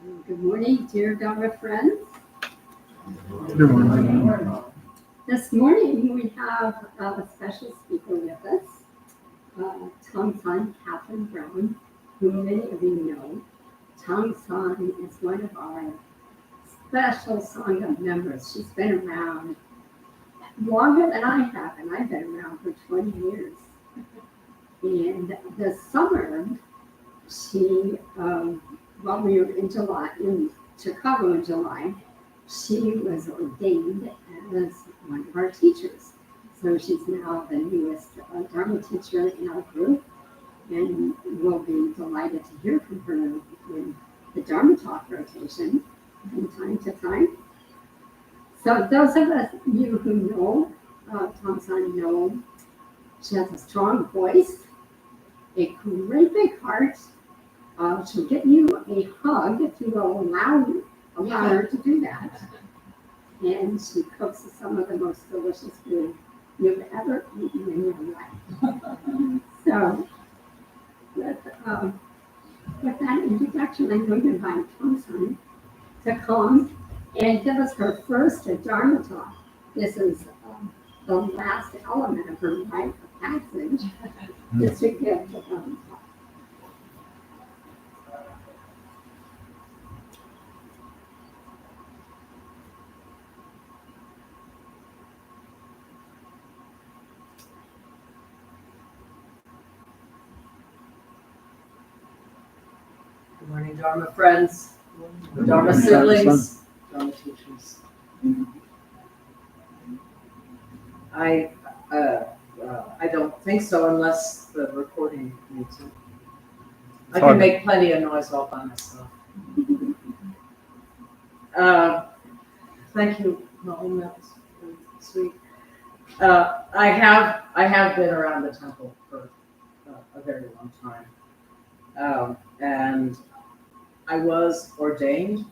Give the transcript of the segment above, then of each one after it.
Good morning, dear Dharma friends. Good morning. This morning we have a special speaker with us, Tong San Catherine Brown, who many of you know. Tong San is one of our special Sangha members. She's been around longer than I have, and I've been around for 20 years. And this summer, while we were in Chicago in July, she was ordained as one of our teachers. So she's now the newest Dharma teacher in our group, and we'll be delighted to hear from her in the Dharma Talk rotation from time to time. So those of you who know Tong San know she has a strong voice, a great big heart. She'll give you a hug if you will allow her to do that. And she cooks some of the most delicious food you've ever eaten in your life. So, with that introduction, I'm going to invite Tong San to come and give us her first Dharma talk. This is the last element of her rite of passage, is to give the Dharma talk. Good morning, Dharma friends, Dharma siblings, Dharma teachers. I don't think so unless the recording needs it. I can make plenty of noise all by myself. Thank you, Molly. That was really sweet. I have been around the temple for a very long time. And I was ordained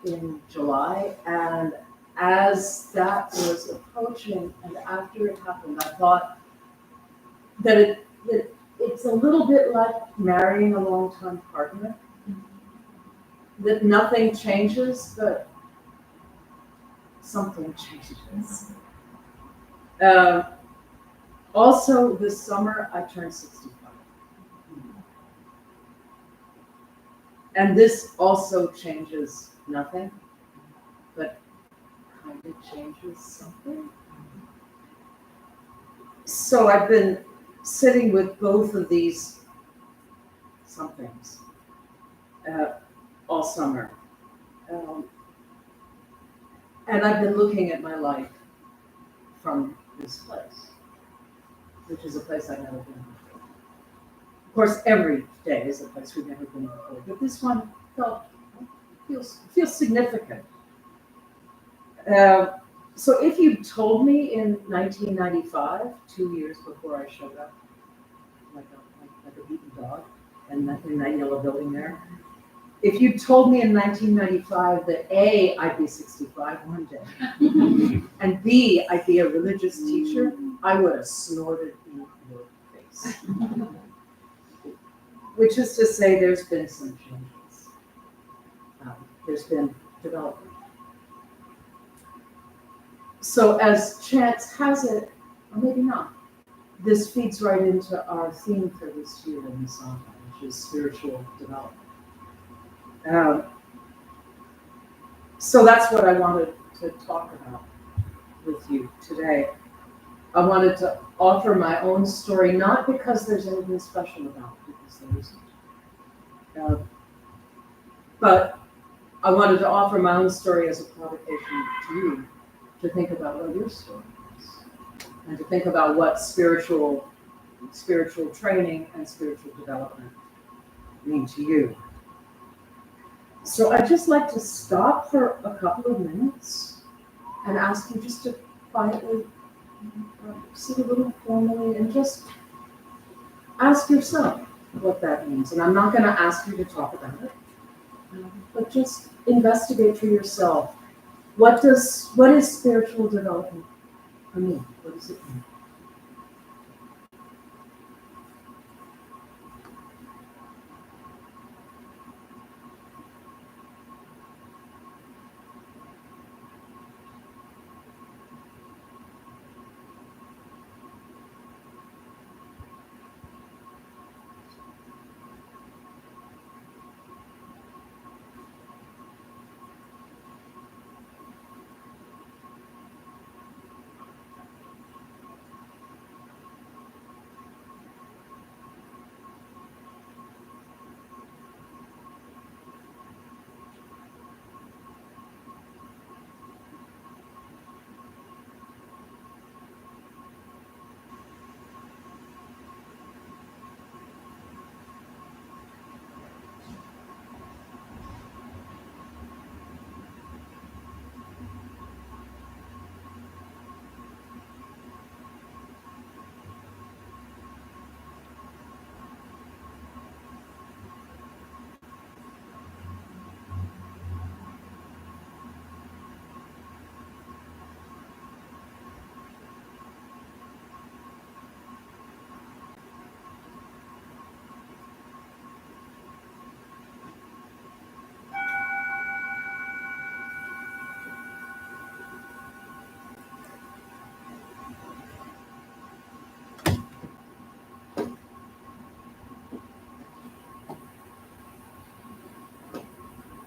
in July, and as that was approaching and after it happened, I thought that it's a little bit like marrying a long-time partner, that nothing changes, but something changes. Also, this summer, I turned 65. And this also changes nothing, but kind of changes something. So I've been sitting with both of these somethings all summer. And I've been looking at my life from this place, which is a place I've never been before. Of course, every day is a place we've never been before, but this one feels significant. So if you told me in 1995, 2 years before I showed up, like a beaten dog, and in that yellow building there, if you told me in 1995 that A, I'd be 65 one day, and B, I'd be a religious teacher, I would have snorted in your face. Which is to say, there's been some changes. There's been development. So as chance has it, or maybe not, this feeds right into our theme for this year in the Sangha, which is spiritual development. So that's what I wanted to talk about with you today. I wanted to offer my own story, not because there's anything special about it, because there isn't. But I wanted to offer my own story as a provocation to you to think about what your story is, and to think about what spiritual training and spiritual development mean to you. So I'd just like to stop for a couple of minutes and ask you just to quietly sit a little formally and just ask yourself what that means. And I'm not going to ask you to talk about it, but just investigate for yourself. What is spiritual development for me? What does it mean?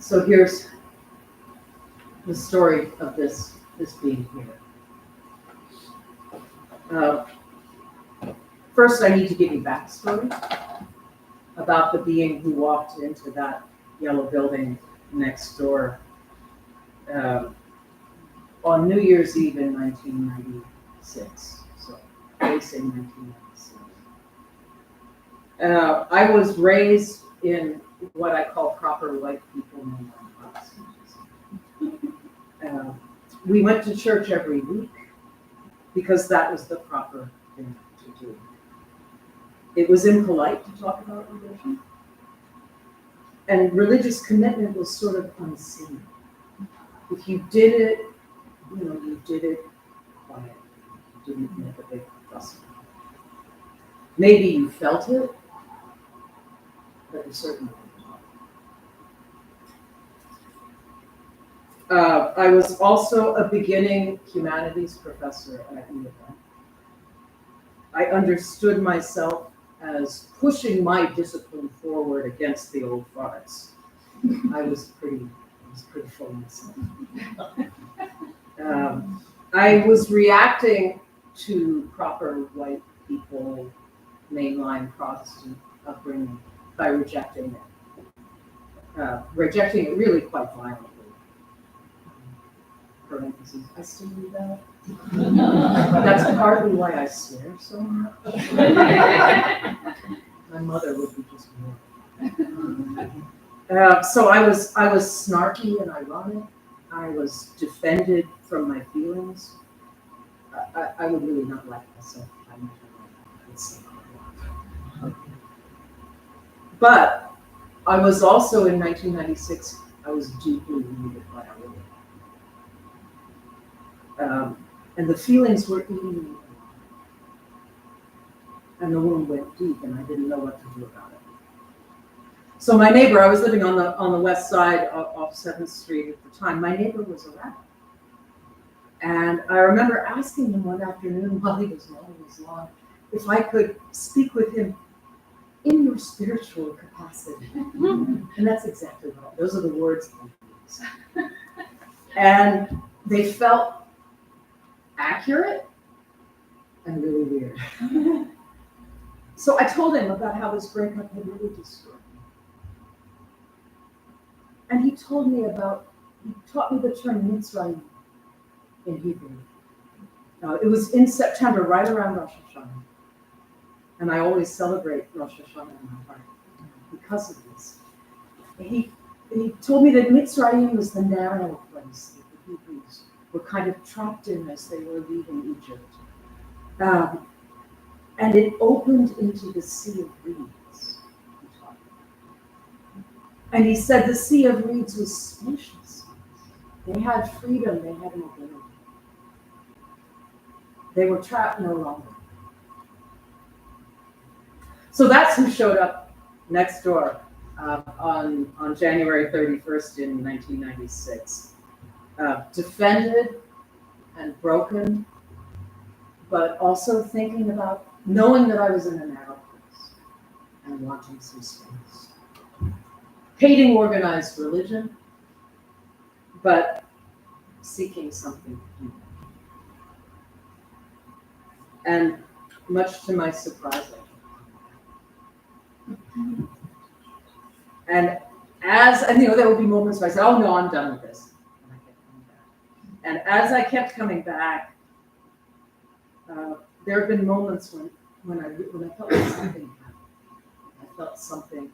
So here's the story of this being here. First, I need to give you backstory about the being who walked into that yellow building next door on New Year's Eve in 1996. So, facing 1996. I was raised in what I call proper white people mainline. We went to church every week because that was the proper thing to do. It was impolite to talk about religion. And religious commitment was sort of unseen. If you did it, you did it quietly. You didn't make a big fuss about it. Maybe you felt it, but you certainly didn't. I was also a beginning humanities professor at U of M. I understood myself as pushing my discipline forward against the old farts. I was pretty full of myself. I was reacting to proper white people, mainline Protestant upbringing by rejecting it really quite violently. Parentheses, I still do that. That's partly why I swear so much. My mother would be just more. So I was snarky and ironic. I was defended from my feelings. I would really not like myself. I never would say that. But I was also in 1996. I was deeply wounded by a woman. And the feelings were eating me. And the wound went deep, and I didn't know what to do about it. So my neighbor, I was living on the west side off 7th Street at the time. My neighbor was a rabbi. And I remember asking him one afternoon while he was mowing his lawn if I could speak with him in your spiritual capacity. And that's exactly right. Those are the words I used. And they felt accurate and really weird. So I told him about how this breakup had really destroyed me. And he taught me the term Mitzrayim in Hebrew. It was in September, right around Rosh Hashanah. And I always celebrate Rosh Hashanah in my heart because of this. He told me that Mitzrayim was the narrow place that the Hebrews were kind of trapped in as they were leaving Egypt. And it opened into the Sea of Reeds. And he said the Sea of Reeds was spacious. They had freedom, they had mobility. They were trapped no longer. So that's who showed up next door on January 31st in 1996. Defended and broken, but also thinking about knowing that I was in a narrow place and wanting some space. Hating organized religion, but seeking something new. And much to my surprise, and there would be moments where I said, "Oh no, I'm done with this," and I kept coming back. And as I kept coming back, there have been moments when I felt like something happened. I felt something.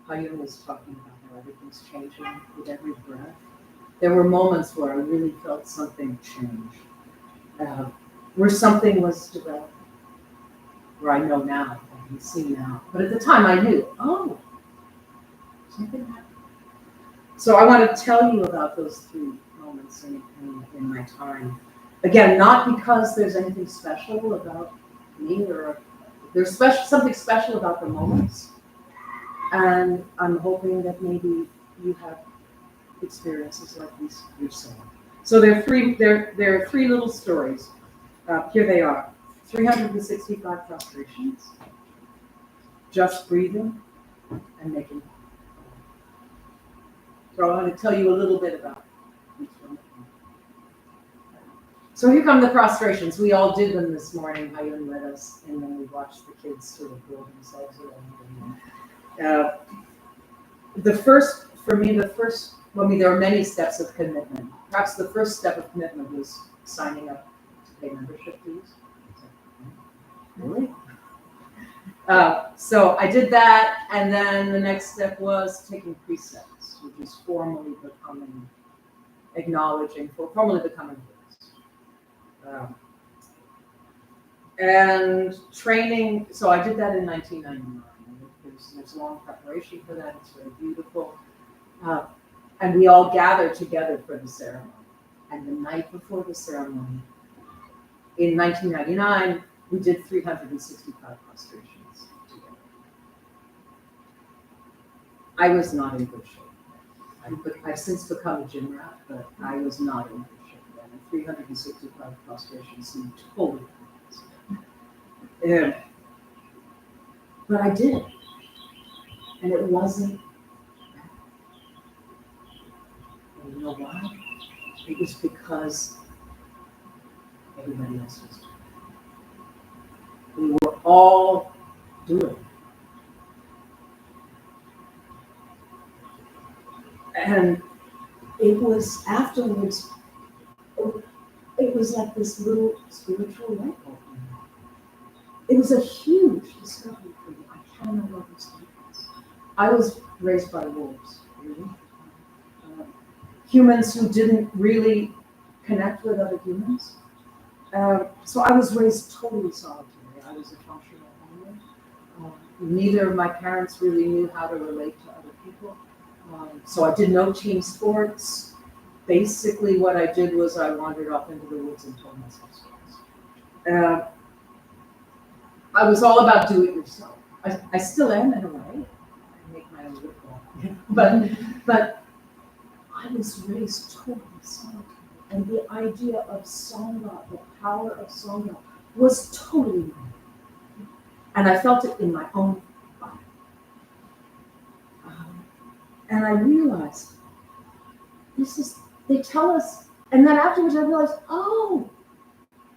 Hayun was talking about how everything's changing with every breath. There were moments where I really felt something change, where something was developing, where I know now, I can see now. But at the time I knew, something happened. So I want to tell you about those 3 moments in my time. Again, not because there's anything special about me or there's something special about the moments. And I'm hoping that maybe you have experiences like these yourself. So there are 3 little stories. Here they are. 365 frustrations, just breathing and making. So I'm going to tell you a little bit about each one. So here come the prostrations. We all did them this morning. Hayun led us, and then we watched the kids sort of build themselves around. The first, for me, there are many steps of commitment. Perhaps the first step of commitment was signing up to pay membership fees. Really? So I did that, and then the next step was taking precepts, which is formally becoming Buddhist. And training, so I did that in 1999. There's long preparation for that, it's very beautiful. And we all gathered together for the ceremony. And the night before the ceremony, in 1999, we did 365 prostrations together. I was not in good shape. I've since become a gym rat, but I was not in good shape then. And 365 prostrations seemed totally pointless. But I did it. And it wasn't bad. And you know why? It was because everybody else was doing it. We were all doing it. And it was afterwards, it was like this little spiritual light bulb. It was a huge discovery for me. I cannot understand this. I was raised by wolves, really. Humans who didn't really connect with other humans. So I was raised totally solitary. I was a functional animal. Neither of my parents really knew how to relate to other people. So I did no team sports. Basically what I did was I wandered off into the woods and told myself stories. I was all about do it yourself. I still am in a way. I make my own ritual. But I was raised totally solitary. And the idea of Sangha, the power of Sangha, was totally new. And I felt it in my own body. And I realized, they tell us, and then afterwards I realized, oh,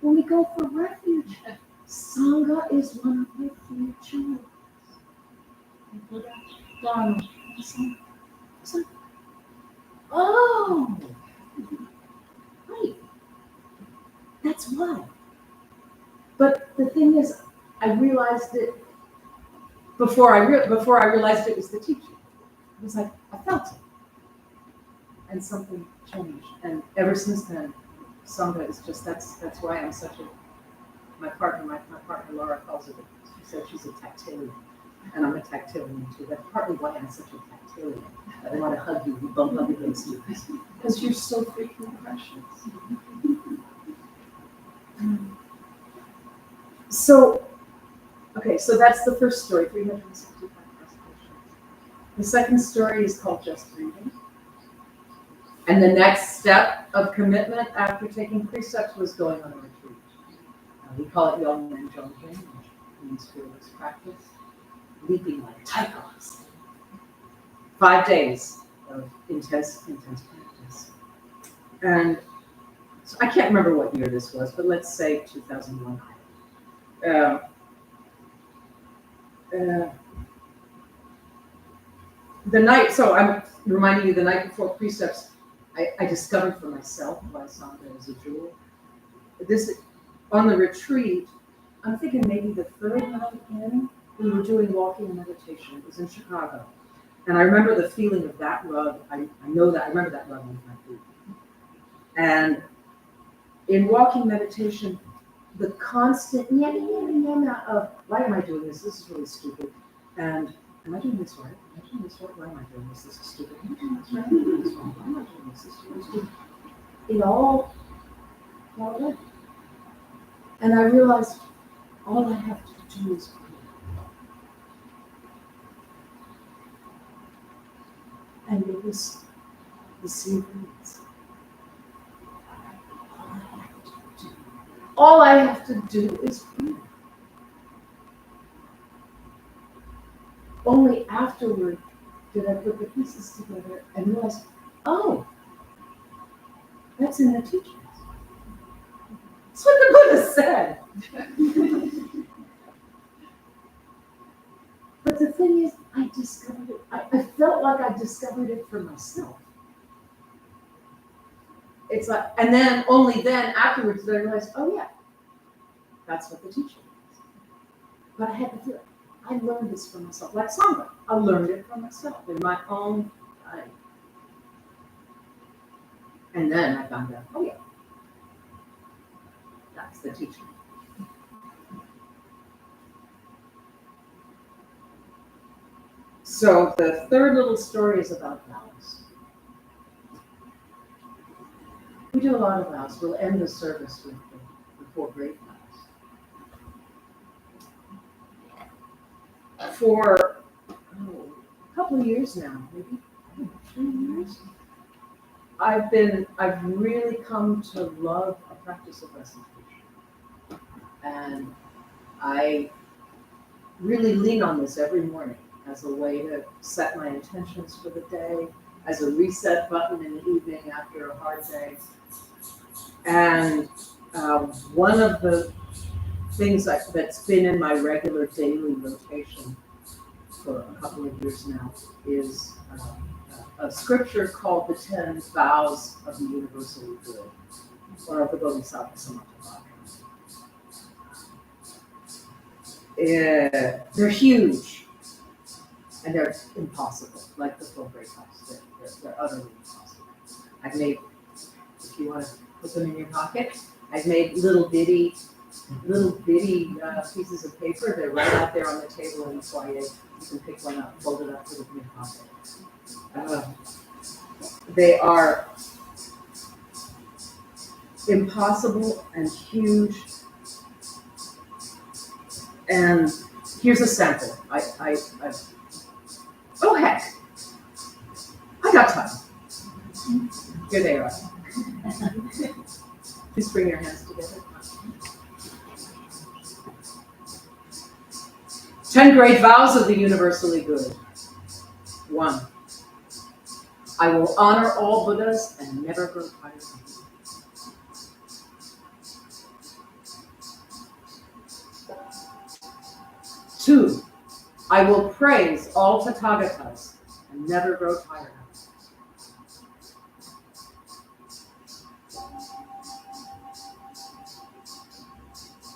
when we go for refuge, Sangha is one of the three jewels. Oh, right. That's why. But the thing is, I realized it before I realized it was the teaching. It was like I felt it, and something changed. And ever since then, Sangha is just that's why I'm such a. My partner Laura calls it. She said she's a tactilian, and I'm a tactilian too. That's partly why I'm such a tactilian. I want to hug you, we bump up against you, because you're so freaking precious. So that's the first story, 365 prostrations. The second story is called Just Breathing. And the next step of commitment after taking precepts was going on a retreat. We call it Yongmen Zhongjing, which means fearless practice, leaping like tigers. 5 days of intense practice. And so I can't remember what year this was, but let's say 2001. I'm reminding you, the night before precepts, I discovered for myself why Sangha is a jewel. On the retreat, I'm thinking maybe the third night in, we were doing walking meditation. It was in Chicago. And I remember the feeling of that rug. I remember that rug on my feet. And in walking meditation, the constant of why am I doing this? This is really stupid. And am I doing this right? Am I doing this right? Why am I doing this? This is stupid. Am I doing this right? Am I doing this wrong? Why am I doing this? This is really stupid. It all fell away. And I realized all I have to do is breathe. And it was the sea breeze. All I have to do is breathe. Only afterward, did I put the pieces together and realize, oh, that's in the teachings. That's what the Buddha said. But the thing is, I discovered it. I felt like I discovered it for myself. It's like, and then only then afterwards did I realize, oh yeah, that's what the teaching is. But I had to feel it. I learned this for myself, like Sangha. I learned it for myself in my own time. And then I found out, oh yeah, that's the teaching. So the third little story is about vows. We do a lot of vows. We'll end the service with the 4 great vows. For a couple of years now, maybe 3 years, I've really come to love a practice of recitation. And I really lean on this every morning as a way to set my intentions for the day, as a reset button in the evening after a hard day. And one of the things that's been in my regular daily rotation for a couple of years now is a scripture called the 10 Vows of the Universal Good, or of the Bodhisattva Samatha. They're huge, and they're impossible, like the 4 great vows. They're utterly impossible. I've made, if you want to put them in your pocket, I've made little bitty pieces of paper. They're right out there on the table in the foyer. You can pick one up, fold it up, put it in your pocket. They are impossible and huge. And here's a sample. Oh heck, I got time. Here they are. Please bring your hands together. 10 great vows of the universally good. 1. I will honor all Buddhas and never grow tired of them. 2. I will praise all Tathagatas and never grow tired of them.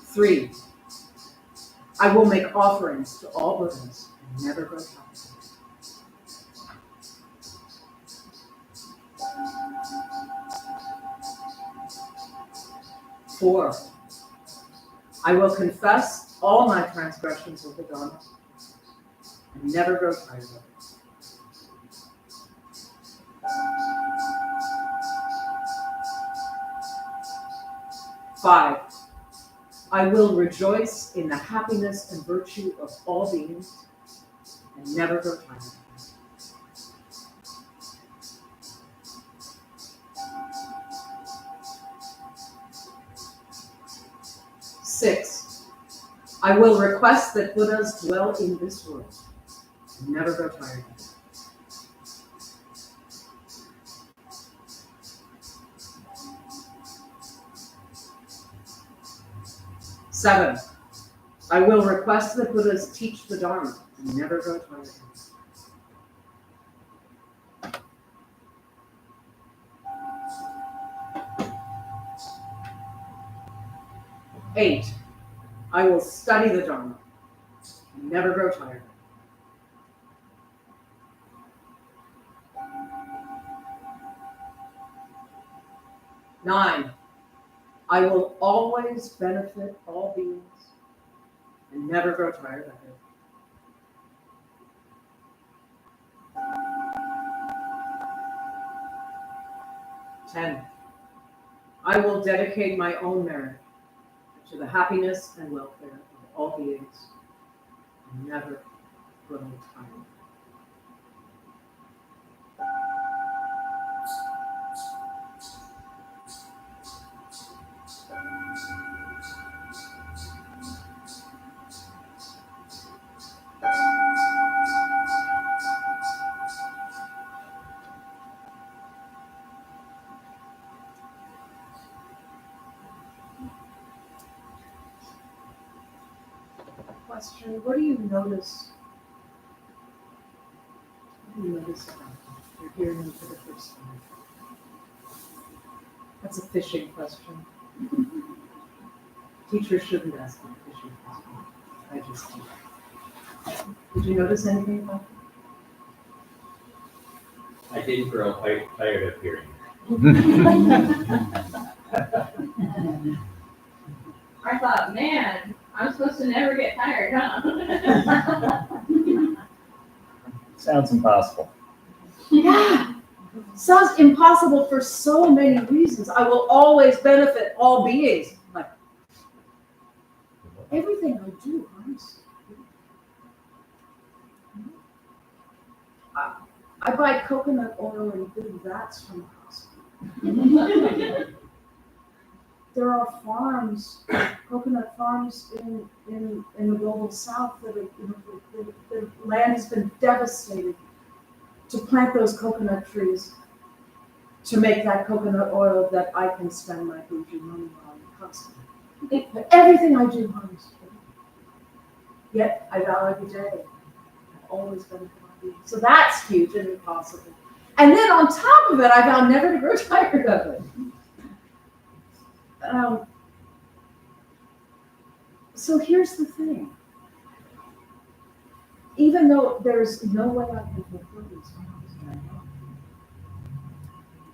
3. I will make offerings to all Buddhas and never grow tired. 4. I will confess all my transgressions of the Dharma and never grow tired of it. 5. I will rejoice in the happiness and virtue of all beings and never grow tired of it. 6. I will request that Buddhas dwell in this world and never grow tired of it. 7. I will request that Buddhas teach the Dharma and never grow tired of it. 8. I will study the Dharma and never grow tired of it. 9. I will always benefit all beings and never grow tired of it. 10. I will dedicate my own merit to the happiness and welfare of all beings and never grow tired. question. What do you notice? What do you notice about them? You're hearing them for the first time. That's a fishing question. Teachers shouldn't ask a fishing question. I just do. Did you notice anything about them? I did grow tired of hearing. I thought, man, I'm supposed to never get tired, huh? Sounds impossible. Yeah. Sounds impossible for so many reasons. I will always benefit all beings. Like, everything I do, honestly. I buy coconut oil and big vats from the hospital. There are farms, coconut farms in the global south that are, the land has been devastated to plant those coconut trees to make that coconut oil that I can spend my bougie money on constantly. Everything I do harms people. Yet I vow every day, I've always been a being. So that's huge and impossible. And then on top of it, I vow never to grow tired of it. So here's the thing. Even though there's no way I can fulfill these vows,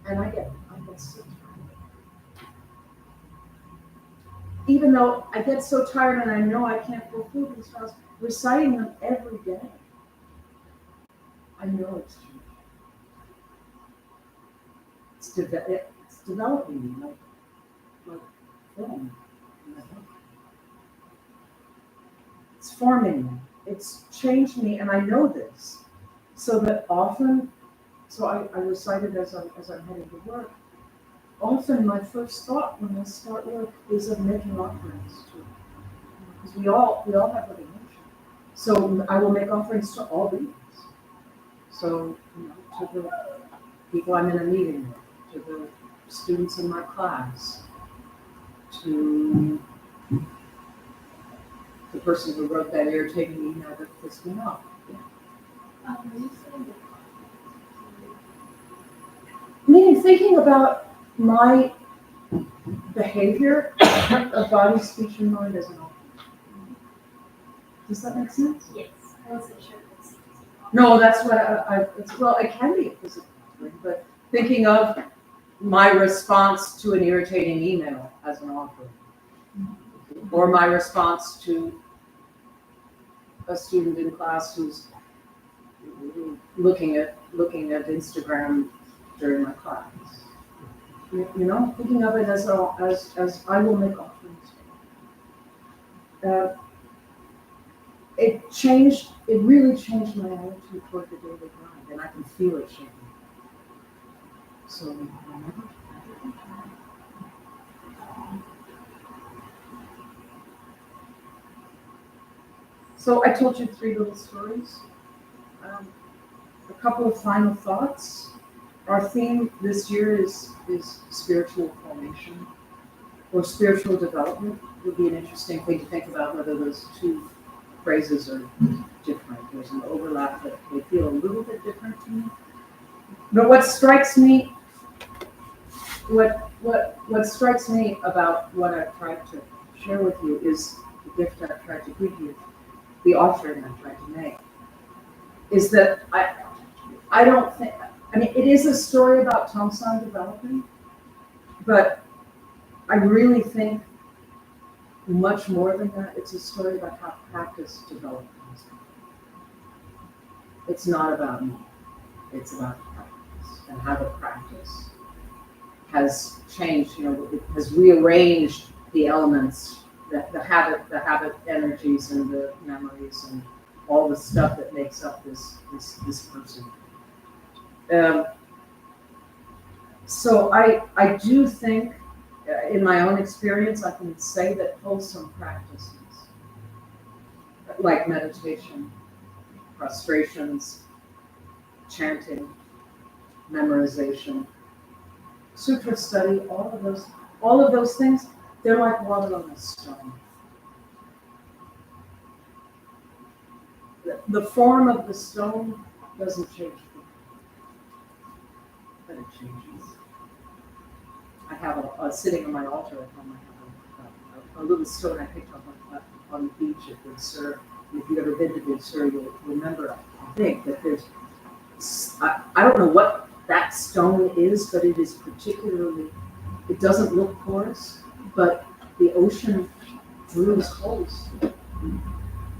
and I get so tired. Even though I get so tired and I know I can't fulfill these vows, reciting them every day, I know it's true. It's developing me like film. It's forming me. It's changed me, and I know this. So that often, I recite it as I'm heading to work. Often my first thought when I start work is of making offerings to it. Because we all have living nature. So I will make offerings to all beings. So, to the people I'm in a meeting with, to the students in my class, to the person who wrote that irritating email that pissed me off. Meaning thinking about my behavior of body, speech, and mind as an offering. Does that make sense? Yes, I wasn't sure. No, that's what it can be a physical offering, but thinking of my response to an irritating email as an offering, or my response to a student in class who's looking at Instagram during my class. Thinking of it as I will make offerings. It really changed my attitude toward the daily grind, and I can feel it changing. So So I told you 3 little stories. A couple of final thoughts. Our theme this year is spiritual formation or spiritual development. Would be an interesting thing to think about whether those 2 phrases are different. There's an overlap, but they feel a little bit different to me. But what strikes me about what I've tried to share with you is the gift I've tried to give you, the offering I've tried to make, is that I don't think, it is a story about Tongsan developing, but I really think much more than that, it's a story about how practice develops. It's not about me, it's about practice, and how the practice has changed, it has rearranged the elements, the habit energies and the memories and all the stuff that makes up this person. So I do think, in my own experience, I can say that wholesome practices, like meditation, prostrations, chanting, memorization, sutra study, all of those things, they're like water on a stone. the form of the stone doesn't change, but it changes. I have sitting on my altar at home, I have a little stone I picked up on the beach at Good Sur. And if you've ever been to Good Sur, you'll remember, I think, that there's, I don't know what that stone is, but it is particularly, it doesn't look porous, but the ocean drills holes.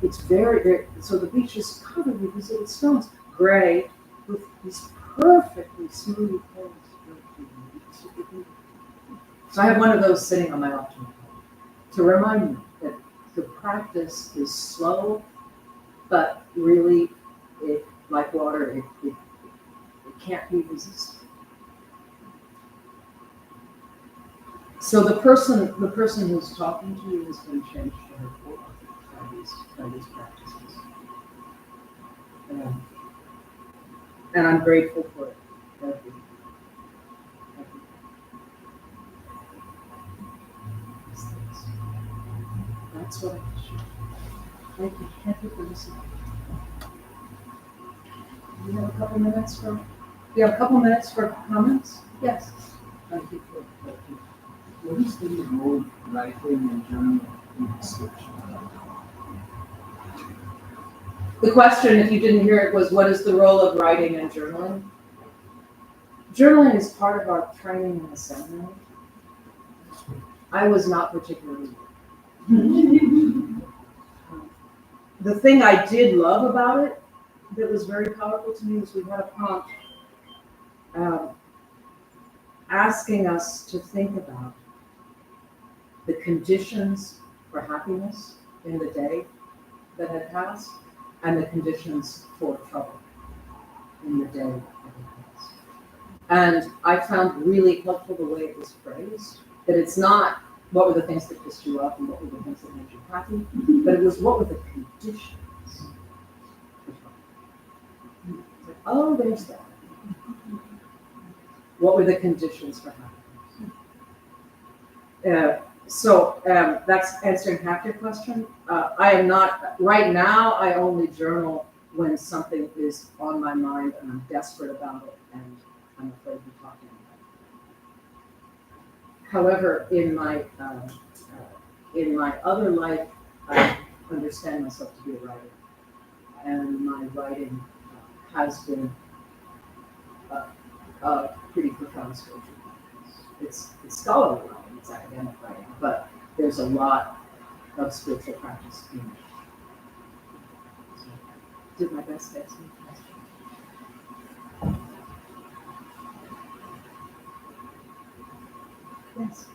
It's very, very, so the beach is covered with these little stones, gray, with these perfectly smooth holes. So I have one of those sitting on my altar to remind me that the practice is slow, but really, it, like water, it can't be resisted. So the person who's talking to you has been changed to her core by these practices. And I'm grateful for it. Thank you. That's what I can share. Thank you. Thank you for listening. Do you have a couple minutes for comments? Yes. Thank you for What is the role of writing and journaling in research? The question, if you didn't hear it, was what is the role of writing and journaling? Journaling is part of our training in the seminary. I was not particularly good. The thing I did love about it that was very powerful to me was we had a prompt asking us to think about the conditions for happiness in the day that had passed and the conditions for trouble in the day that had passed. And I found really helpful the way it was phrased, that it's not what were the things that pissed you off and what were the things that made you happy, but it was what were the conditions for trouble. Like, oh, there's that. What were the conditions for happiness? So that's answering half your question. I am not, right now, I only journal when something is on my mind and I'm desperate about it and I'm afraid to talk to anybody. However, in my other life, I understand myself to be a writer. And my writing has been a pretty profound spiritual practice. It's scholarly writing, it's academic writing, but there's a lot of spiritual practice in it. So, did my best to answer your question. Yes.